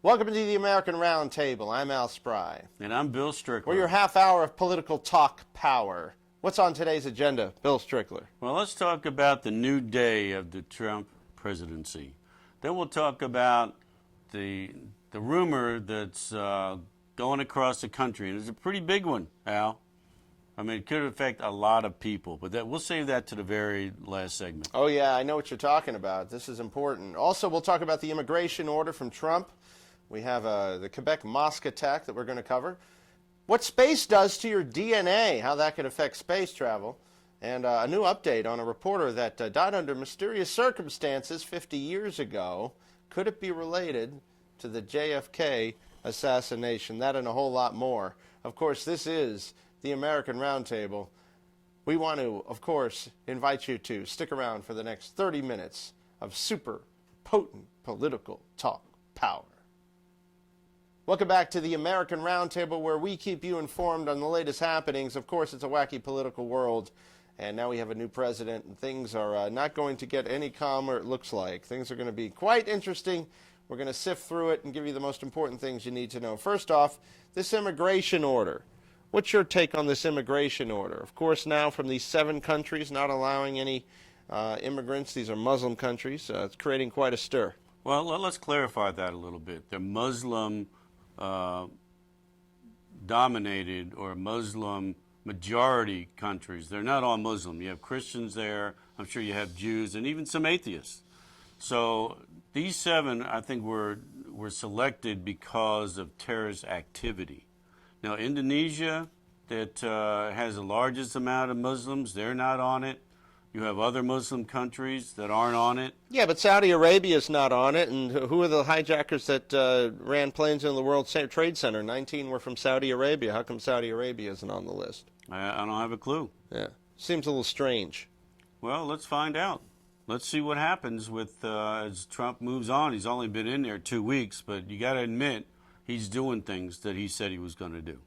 Welcome to the American Roundtable. I'm Al Spry. And I'm Bill Strickler. We're your half hour of political talk power. What's on today's agenda, Bill Strickler? Well, let's talk about the new day of the Trump presidency. Then we'll talk about the rumor that's going across the country. And it's a pretty big one, Al. I mean, it could affect a lot of people, but we'll save that to the very last segment. Oh, yeah, I know what you're talking about. This is important. Also, we'll talk about the immigration order from Trump. We have the Quebec mosque attack that we're going to cover. What space does to your DNA, how that could affect space travel. And a new update on a reporter that died under mysterious circumstances 50 years ago. Could it be related to the JFK assassination? That and a whole lot more. Of course, this is the American Roundtable. We want to, of course, invite you to stick around for the next 30 minutes of super potent political talk power. Welcome back to the American Roundtable, where we keep you informed on the latest happenings. Of course, it's a wacky political world, and now we have a new president, and things are not going to get any calmer, it looks like. Things are going to be quite interesting. We're going to sift through it and give you the most important things you need to know. First off, this immigration order. What's your take on this immigration order? Of course, now from these 7 countries not allowing any immigrants, these are Muslim countries, it's creating quite a stir. Well, let's clarify that a little bit. They're Muslim dominated or Muslim majority countries. They're not all Muslim. You have Christians there. I'm sure you have Jews and even some atheists. So these 7, I think, were selected because of terrorist activity. Now, Indonesia, that has the largest amount of Muslims, they're not on it. You have other Muslim countries that aren't on it. Yeah, but Saudi Arabia is not on it. And who are the hijackers that ran planes into the World Trade Center? 19 were from Saudi Arabia. How come Saudi Arabia isn't on the list? I don't have a clue. Yeah, seems a little strange. Well, let's find out. Let's see what happens with as Trump moves on. He's only been in there 2 weeks, but you got to admit he's doing things that he said he was going to do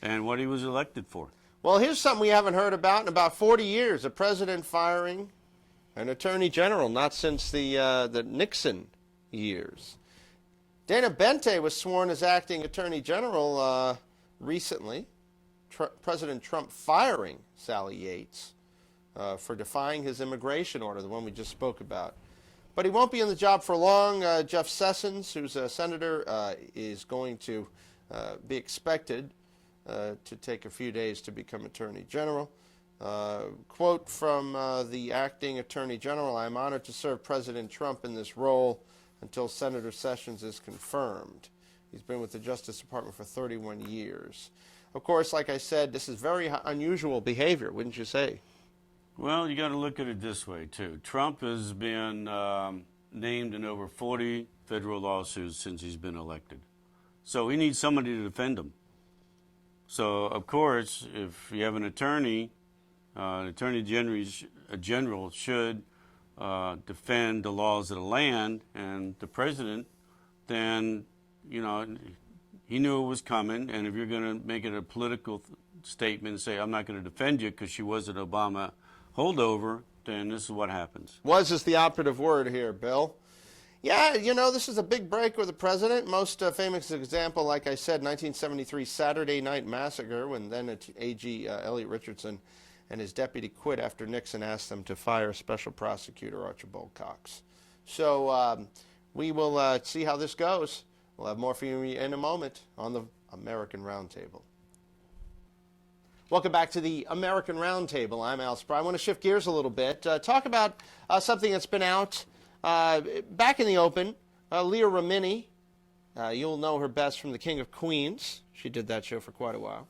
and what he was elected for. Well, here's something we haven't heard about in about 40 years, a president firing an attorney general, not since the Nixon years. Dana Bente was sworn as acting attorney general recently. President Trump firing Sally Yates for defying his immigration order, the one we just spoke about. But he won't be in the job for long. Jeff Sessions, who's a senator, is going to be expected to take a few days to become Attorney General. Quote from the acting Attorney General, "I'm honored to serve President Trump in this role until Senator Sessions is confirmed." He's been with the Justice Department for 31 years. Of course, like I said, this is very unusual behavior, wouldn't you say? Well, you got to look at it this way, too. Trump has been named in over 40 federal lawsuits since he's been elected. So he needs somebody to defend him. So, of course, if you have an attorney, attorney general should defend the laws of the land, and the president, then, you know, he knew it was coming. And if you're going to make it a political statement and say, I'm not going to defend you because she was an Obama holdover, then this is what happens. Was is the operative word here, Bill. Yeah, you know, this is a big break with the president. Most famous example, like I said, 1973 Saturday Night Massacre, when then AG Elliot Richardson and his deputy quit after Nixon asked them to fire Special Prosecutor Archibald Cox. So we will see how this goes. We'll have more for you in a moment on the American Roundtable. Welcome back to the American Roundtable. I'm Al Spry. I want to shift gears a little bit. Talk about something that's been out back in the open. Leah Remini, you'll know her best from The King of Queens. She did that show for quite a while.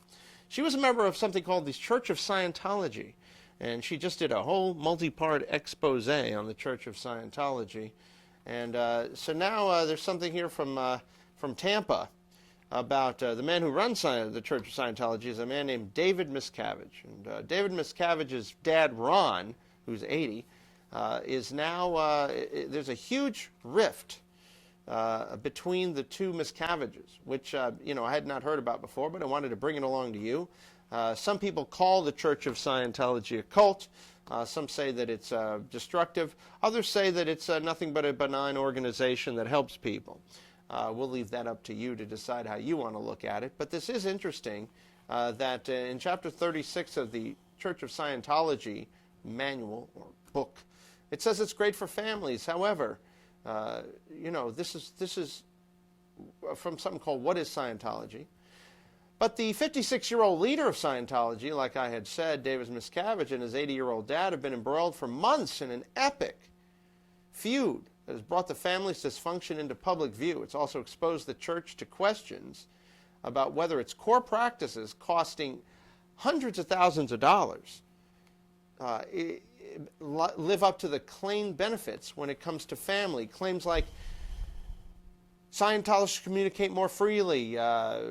She was a member of something called the Church of Scientology, and she just did a whole multi-part expose on the Church of Scientology. And so now there's something here from Tampa about the man who runs the Church of Scientology is a man named David Miscavige. And David Miscavige's dad, Ron, who's 80, is now, there's a huge rift between the two Miscaviges, which, you know, I had not heard about before, but I wanted to bring it along to you. Some people call the Church of Scientology a cult. Some say that it's destructive. Others say that it's nothing but a benign organization that helps people. We'll leave that up to you to decide how you want to look at it. But this is interesting that in Chapter 36 of the Church of Scientology manual or book, it says it's great for families. However, this is from something called What is Scientology? But the 56-year-old leader of Scientology, like I had said, David Miscavige, and his 80-year-old dad have been embroiled for months in an epic feud that has brought the family's dysfunction into public view. It's also exposed the church to questions about whether its core practices, costing hundreds of thousands of dollars, live up to the claimed benefits when it comes to family. Claims like Scientologists communicate more freely,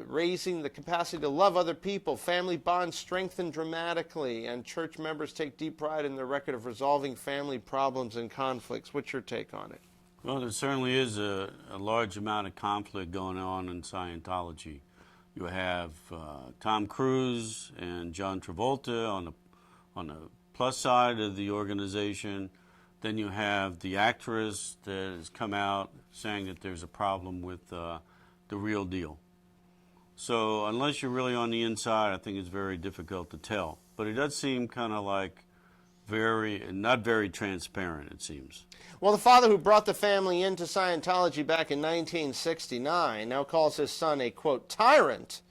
raising the capacity to love other people, family bonds strengthen dramatically, and church members take deep pride in their record of resolving family problems and conflicts. What's your take on it? Well, there certainly is a large amount of conflict going on in Scientology. You have Tom Cruise and John Travolta on the plus side of the organization. Then you have the actress that has come out saying that there's a problem with the real deal. So unless you're really on the inside, I think it's very difficult to tell. But it does seem kind of like not very transparent, it seems. Well, the father who brought the family into Scientology back in 1969 now calls his son a, quote, tyrant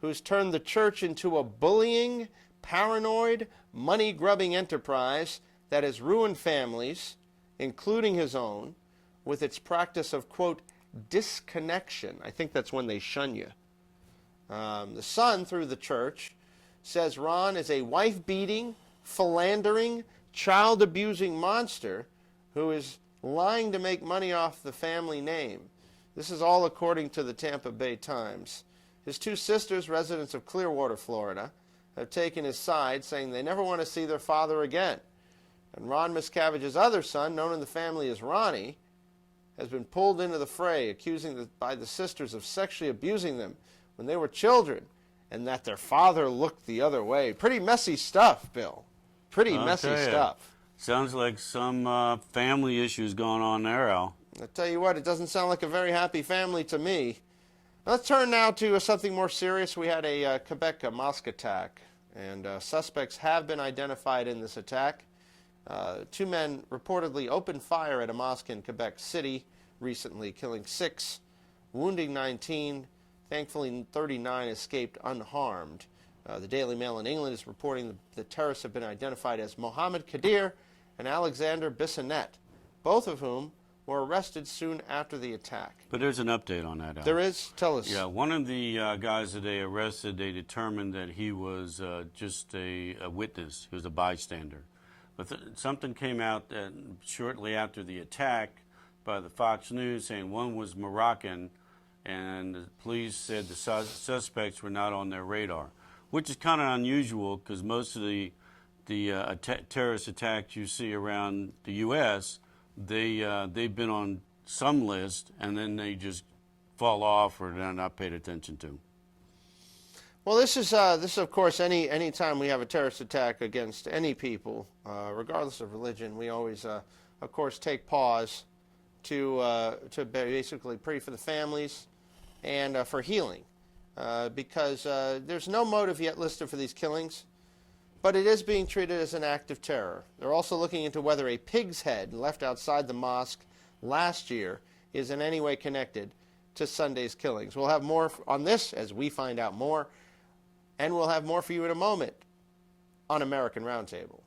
who's turned the church into a bullying, paranoid, money-grubbing enterprise that has ruined families, including his own, with its practice of, quote, disconnection. I think that's when they shun you. The son, through the church, says Ron is a wife-beating, philandering, child-abusing monster who is lying to make money off the family name. This is all according to the Tampa Bay Times. His two sisters, residents of Clearwater, Florida, have taken his side, saying they never want to see their father again. And Ron Miscavige's other son, known in the family as Ronnie, has been pulled into the fray, accusing by the sisters of sexually abusing them when they were children, and that their father looked the other way. Pretty messy stuff, Bill. Pretty messy stuff. Sounds like some family issues going on there, Al. I tell you what, it doesn't sound like a very happy family to me. Let's turn now to something more serious. We had a Quebec mosque attack, and suspects have been identified in this attack. Two men reportedly opened fire at a mosque in Quebec City recently, killing 6, wounding 19. Thankfully, 39 escaped unharmed. The Daily Mail in England is reporting the terrorists have been identified as Mohammed Kadir and Alexander Bissonnette, both of whom were arrested soon after the attack. But there's an update on that, Al. There is? Tell us. Yeah, one of the guys that they arrested, they determined that he was just a witness. He was a bystander. But something came out shortly after the attack by the Fox News saying one was Moroccan, and the police said the suspects were not on their radar, which is kind of unusual because most of the terrorist attacks you see around the U.S., they've been on some list, and then they just fall off or they're not paid attention to. Well, this is of course any time we have a terrorist attack against any people, regardless of religion, we always of course take pause to basically pray for the families and for healing, because there's no motive yet listed for these killings, but it is being treated as an act of terror. They're also looking into whether a pig's head left outside the mosque last year is in any way connected to Sunday's killings. We'll have more on this as we find out more. And we'll have more for you in a moment on American Roundtable.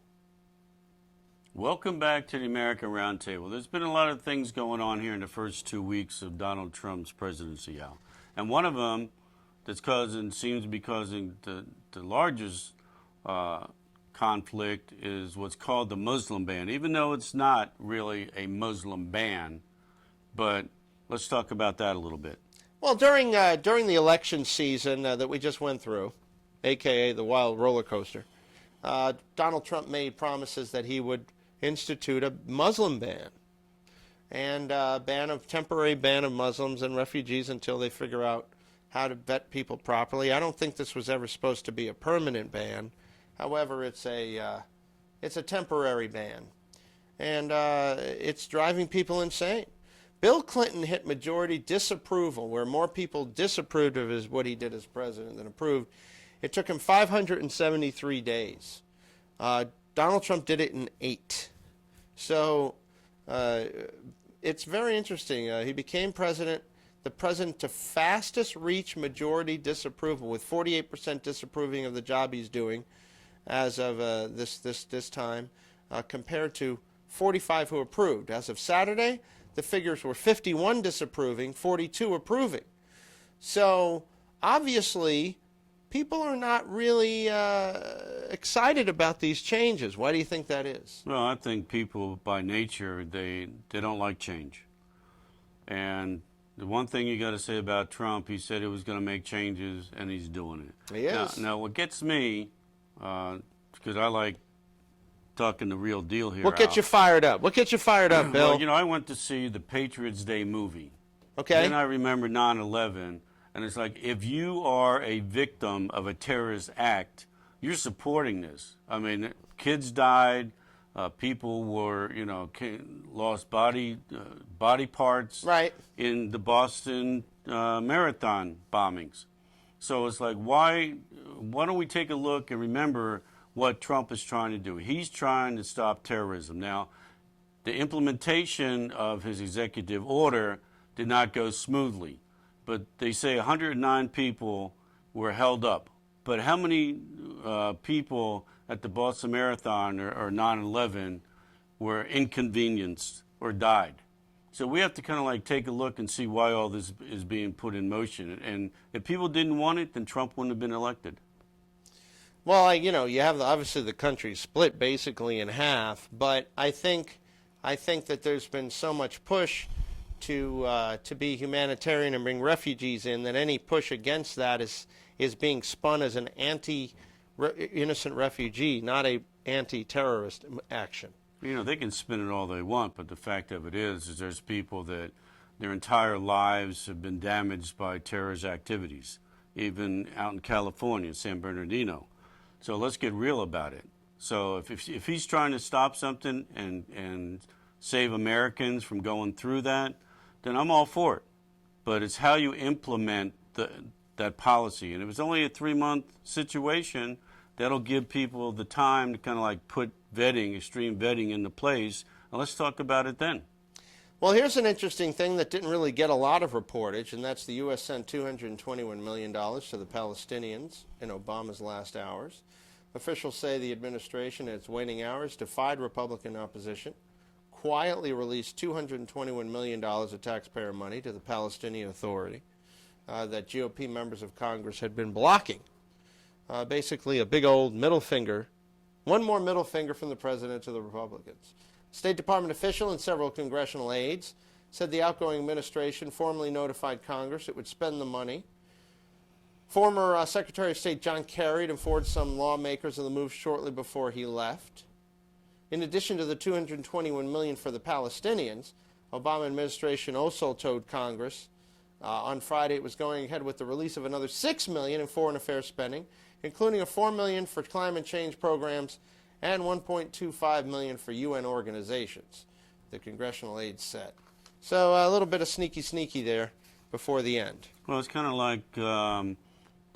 Welcome back to the American Roundtable. There's been a lot of things going on here in the first 2 weeks of Donald Trump's presidency, Al. And one of them seems to be causing the largest conflict is what's called the Muslim ban, even though it's not really a Muslim ban. But let's talk about that a little bit. Well, during the election season that we just went through, a.k.a. the wild roller coaster, Donald Trump made promises that he would institute a Muslim ban and temporary ban of Muslims and refugees until they figure out how to vet people properly. I don't think this was ever supposed to be a permanent ban. However, it's a It's a temporary ban. And it's driving people insane. Bill Clinton hit majority disapproval, where more people disapproved of what he did as president than approved. It took him 573 days. Donald Trump did it in 8. So it's very interesting. He became the president to fastest reach majority disapproval, with 48% disapproving of the job he's doing as of this time, compared to 45 who approved. As of Saturday, the figures were 51 disapproving, 42 approving. So obviously, people are not really excited about these changes. Why do you think that is? Well, I think people by nature, they don't like change. And the one thing you got to say about Trump, he said he was going to make changes, and he's doing it. He is. Now what gets me, because I like talking the real deal here. What gets you fired up? What gets you fired up, Bill? Well, I went to see the Patriots Day movie. Okay. Then I remember 9/11, and it's like, if you are a victim of a terrorist act, you're supporting this. I mean, kids died, people were, lost body parts Right. in the Boston Marathon bombings. So it's like, why don't we take a look and remember what Trump is trying to do? He's trying to stop terrorism. Now, the implementation of his executive order did not go smoothly, but they say 109 people were held up. But how many people at the Boston Marathon or 9/11 were inconvenienced or died? So we have to kind of like take a look and see why all this is being put in motion. And if people didn't want it, then Trump wouldn't have been elected. Well, you have obviously the country split basically in half, but I think that there's been so much push to be humanitarian and bring refugees in that any push against that is being spun as an anti-innocent refugee, not a anti-terrorist action. They can spin it all they want, but the fact of it is there's people that their entire lives have been damaged by terrorist activities, even out in California, San Bernardino. So let's get real about it. So if he's trying to stop something and save Americans from going through that, then I'm all for it. But it's how you implement that policy. And if it's only a 3-month situation, that'll give people the time to kind of like put extreme vetting into place. And let's talk about it then. Well, here's an interesting thing that didn't really get a lot of reportage, and that's the U.S. sent $221 million to the Palestinians in Obama's last hours. Officials say the administration, in its waning hours, defied Republican opposition, quietly released $221 million of taxpayer money to the Palestinian Authority that GOP members of Congress had been blocking. Basically a big old middle finger, one more middle finger from the president to the Republicans. State Department official and several congressional aides said the outgoing administration formally notified Congress it would spend the money. Former Secretary of State John Kerry informed some lawmakers of the move shortly before he left. In addition to the $221 million for the Palestinians, Obama administration also told Congress on Friday it was going ahead with the release of another $6 million in foreign affairs spending, including a $4 million for climate change programs and $1.25 million for UN organizations, the congressional aides said. So a little bit of sneaky there before the end. Well, it's kind of like the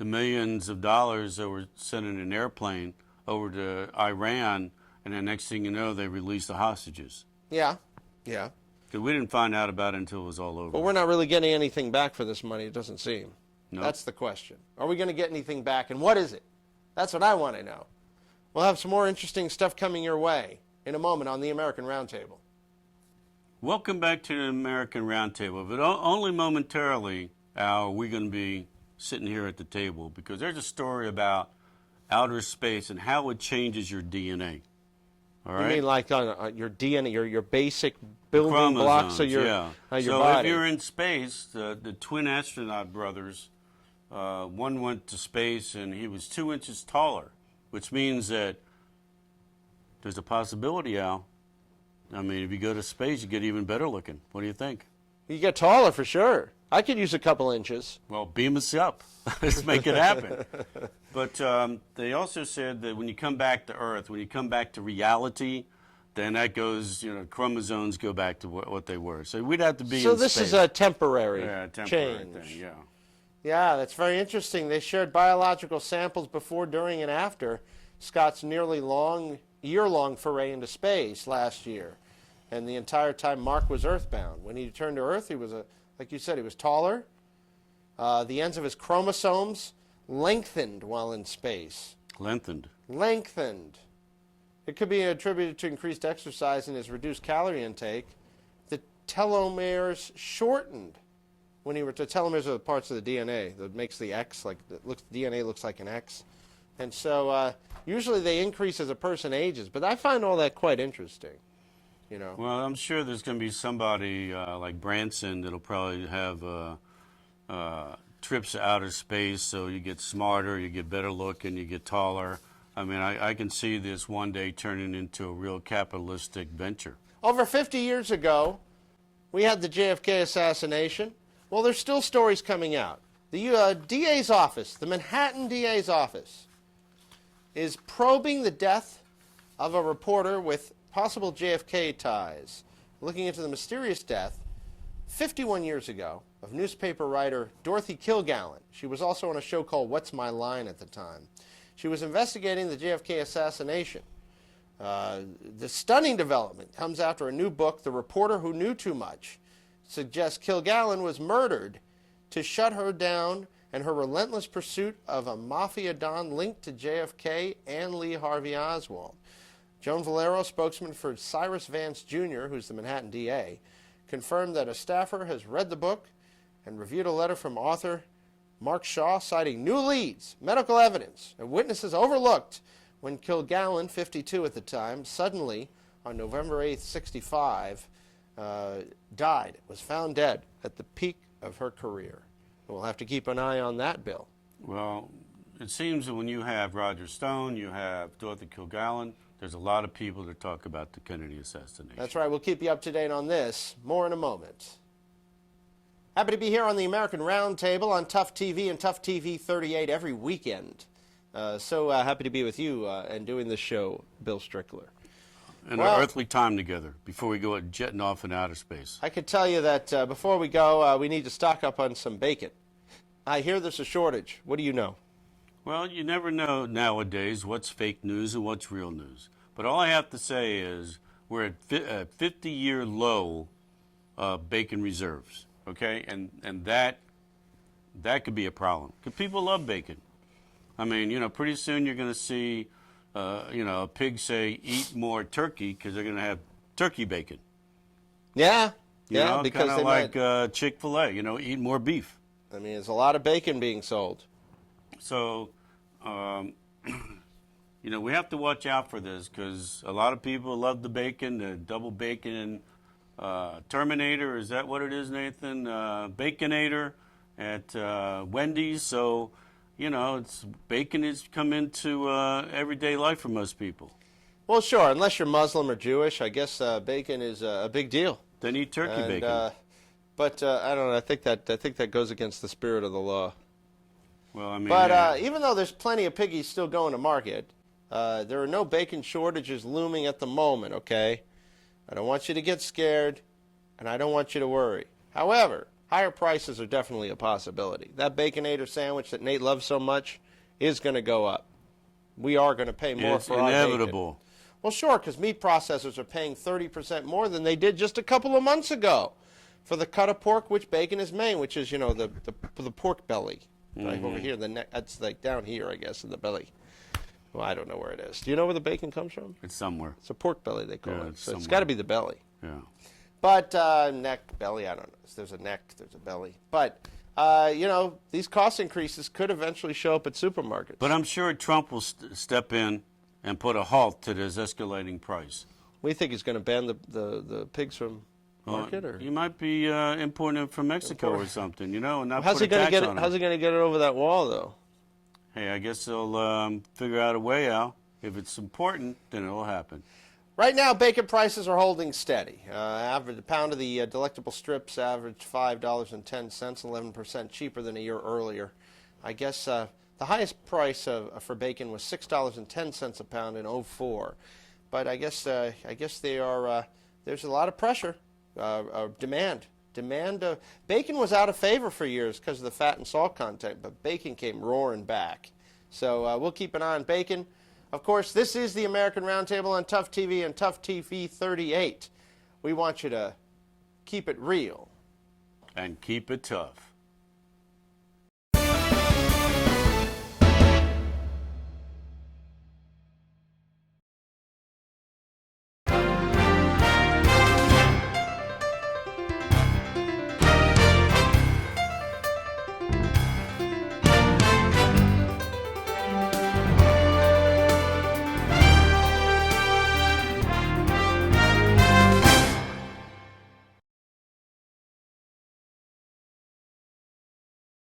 millions of dollars that were sent in an airplane over to Iran, and the next thing you know, they released the hostages. Yeah. Because we didn't find out about it until it was all over. But we're not really getting anything back for this money, it doesn't seem. Nope. That's the question. Are we going to get anything back, and what is it? That's what I want to know. We'll have some more interesting stuff coming your way in a moment on the American Roundtable. Welcome back to the American Roundtable. But only momentarily, Al, are we going to be sitting here at the table, because there's a story about outer space and how it changes your DNA. All right? You mean like your DNA, your basic building Chromosomes, blocks of your, yeah. your so body? if you're in space, the twin astronaut brothers, one went to space and he was 2 inches taller, which means that there's a possibility, Al. I mean, if you go to space, you get even better looking. What do you think? You get taller for sure. I could use a couple inches. Well, beam us up. Let's make it happen. But they also said that when you come back to Earth, when you come back to reality, then that goes, chromosomes go back to what they were. So we'd have to be So in this space. is a temporary Temporary change. thing, yeah. Yeah, that's very interesting. They shared biological samples before, during, and after Scott's nearly year-long foray into space last year. And the entire time Mark was earthbound. When he returned to Earth, he was, like you said, he was taller. The ends of his chromosomes lengthened while in space. Lengthened. It could be attributed to increased exercise and his reduced calorie intake. The telomeres shortened. When the telomeres are the parts of the DNA that makes the X, DNA looks like an X. And so usually they increase as a person ages, but I find all that quite interesting. Well, I'm sure there's going to be somebody like Branson that'll probably have trips to outer space, so you get smarter, you get better looking, you get taller. I mean, I can see this one day turning into a real capitalistic venture. Over 50 years ago, we had the JFK assassination. Well, there's still stories coming out. The DA's office, the Manhattan DA's office, is probing the death of a reporter with possible JFK ties, looking into the mysterious death 51 years ago of newspaper writer Dorothy Kilgallen. She was also on a show called What's My Line at the time. She was investigating the JFK assassination. The stunning development comes after a new book, The Reporter Who Knew Too Much, suggests Kilgallen was murdered to shut her down and her relentless pursuit of a mafia don linked to JFK and Lee Harvey Oswald. Joan Valero, spokesman for Cyrus Vance Jr., who's the Manhattan DA, confirmed that a staffer has read the book and reviewed a letter from author Mark Shaw citing new leads, medical evidence, and witnesses overlooked when Kilgallen, 52 at the time, suddenly, on November 8th, 65, died, was found dead at the peak of her career. We'll have to keep an eye on that, Bill. Well, it seems that when you have Roger Stone, you have Dorothy Kilgallen, there's a lot of people that talk about the Kennedy assassination. That's right. We'll keep you up to date on this. More in a moment. Happy to be here on the American Roundtable on Tough TV and Tough TV 38 every weekend. So happy to be with you and doing this show, Bill Strickler. And our earthly time together before we go jetting off in outer space. I could tell you that before we go, we need to stock up on some bacon. I hear there's a shortage. What do you know? Well, you never know nowadays what's fake news and what's real news. But all I have to say is we're at a 50-year low bacon reserves, okay? And that could be a problem because people love bacon. I mean, pretty soon you're going to see, a pig say, eat more turkey because they're going to have turkey bacon. Yeah, because kind of like Chick-fil-A, eat more beef. I mean, there's a lot of bacon being sold. So, we have to watch out for this because a lot of people love the bacon, the double bacon Terminator. Is that what it is, Nathan? Baconator at Wendy's. So, bacon has come into everyday life for most people. Well, sure, unless you're Muslim or Jewish, I guess bacon is a big deal. Then eat turkey bacon. But I don't know. I think that goes against the spirit of the law. Well, I mean, but even though there's plenty of piggies still going to market, there are no bacon shortages looming at the moment. Okay, I don't want you to get scared, and I don't want you to worry. However, higher prices are definitely a possibility. That Baconator sandwich that Nate loves so much is going to go up. We are going to pay more for our bacon. It's inevitable. Well, sure, because meat processors are paying 30% more than they did just a couple of months ago for the cut of pork which bacon is made, which is, the pork belly. Right over here, the neck. That's like down here, I guess, in the belly. Well, I don't know where it is. Do you know where the bacon comes from? It's somewhere. It's a pork belly, they call it. So somewhere. it's got to be the belly. Yeah. But neck, belly, I don't know. There's a neck, there's a belly. But, these cost increases could eventually show up at supermarkets. But I'm sure Trump will step in and put a halt to this escalating price. We think he's going to ban the pigs from market, or he might be importing it from Mexico or something, and not how's put he a going tax to get on it? How's he going to get it over that wall, though? Hey, I guess they'll figure out a way out. If it's important, then it'll happen. Right now, bacon prices are holding steady. A pound of the delectable strips averaged $5.10, 11% cheaper than a year earlier. I guess the highest price for bacon was $6.10 a pound in '04. But I guess they are. There's a lot of pressure, demand. Bacon was out of favor for years because of the fat and salt content, but bacon came roaring back. So we'll keep an eye on bacon. Of course, this is the American Roundtable on Tough TV and Tough TV 38. We want you to keep it real. And keep it tough.